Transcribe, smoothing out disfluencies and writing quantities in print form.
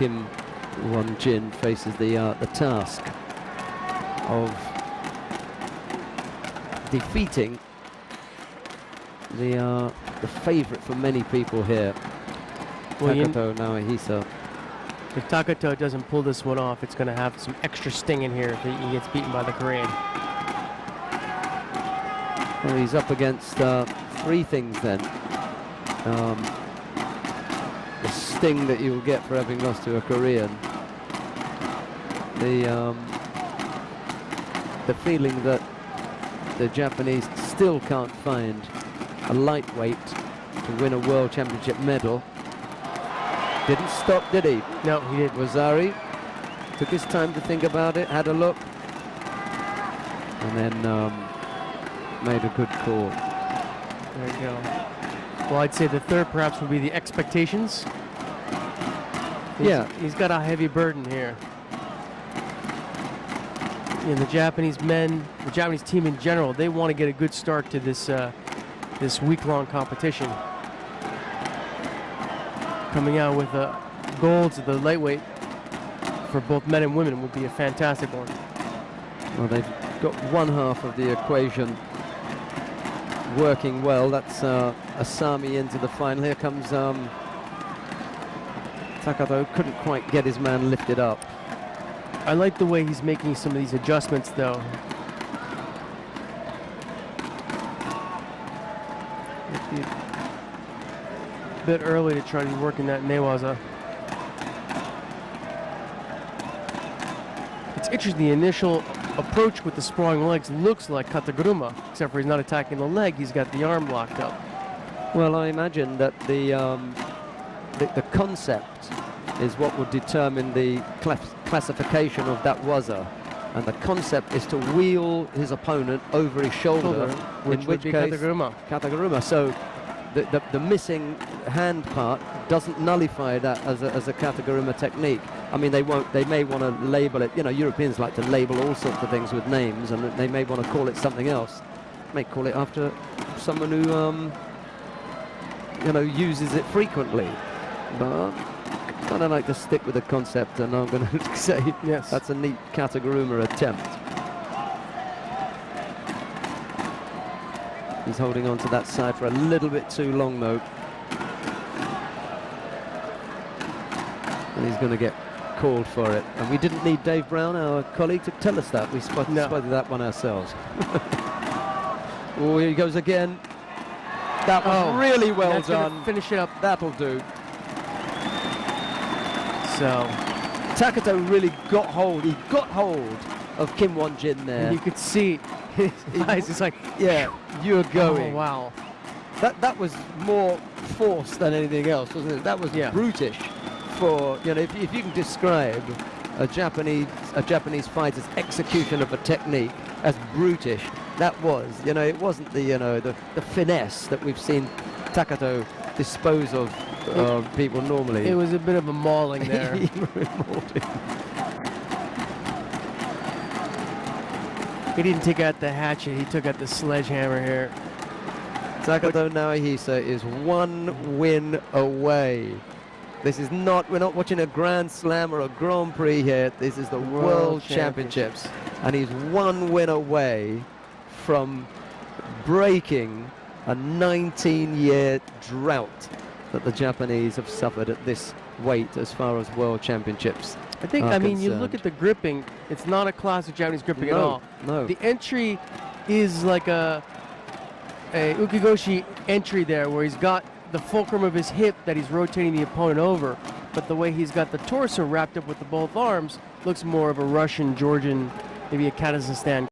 Kim Won-jin faces the task of defeating the favorite for many people here, Takato Naohisa. If Takato doesn't pull this one off, it's going to have some extra sting in here if he gets beaten by the Korean. Well, he's up against three things then. The sting that you'll get for having lost to a Korean. The feeling that the Japanese still can't find a lightweight to win a World Championship medal. Didn't stop, did he? No, he didn't. Wazari took his time to think about it, had a look, and then made a good call. There you go. Well, I'd say the third perhaps would be the expectations. He's got a heavy burden here. And the Japanese men, the Japanese team in general, they want to get a good start to this this week-long competition. Coming out with golds at the lightweight for both men and women would be a fantastic one. Well, they've got one half of the equation working well. That's Asami into the final. Here comes Takato. Couldn't quite get his man lifted up. I like the way he's making some of these adjustments, though. A bit early to try to be working that newaza. It's interesting, the initial approach with the sprawling legs looks like kataguruma, except for he's not attacking the leg, he's got the arm locked up. Well, I imagine that the concept is what would determine the classification of that waza, and the concept is to wheel his opponent over his shoulder, which would be kataguruma. Kataguruma. So the missing hand part doesn't nullify that as a kataguruma technique. I mean, they may want to label it. You know, Europeans like to label all sorts of things with names, and they may want to call it something else. May call it after someone who uses it frequently. But kind of like to stick with the concept, and I'm going to say yes, that's a neat kataguruma attempt. He's holding on to that side for a little bit too long, though. And he's going to get called for it. And we didn't need Dave Brown, our colleague, to tell us that. We spotted that one ourselves. Oh, here he goes again. That was really well done. Finish it up. That'll do. So Takato really got hold. He got hold of Kim Won-jin there. And you could see his eyes. It's like, yeah, you're going. Oh, wow. That was more force than anything else, wasn't it? That was brutish. For if you can describe a Japanese fighter's execution of a technique as brutish, that was. It wasn't the finesse that we've seen Takato dispose of people normally. It was a bit of a mauling there. He didn't take out the hatchet, he took out the sledgehammer here. Takato Naohisa is one win away. This is not, we're not watching a Grand Slam or a Grand Prix here. This is the World Championships. And he's one win away from breaking a 19-year drought that the Japanese have suffered at this weight as far as World Championships. I think, I mean, you look at the gripping, it's not a classic Japanese gripping at all. No. The entry is like a ukigoshi entry there, where he's got the fulcrum of his hip that he's rotating the opponent over, but the way he's got the torso wrapped up with the both arms looks more of a Russian, Georgian, maybe a Kazakhstan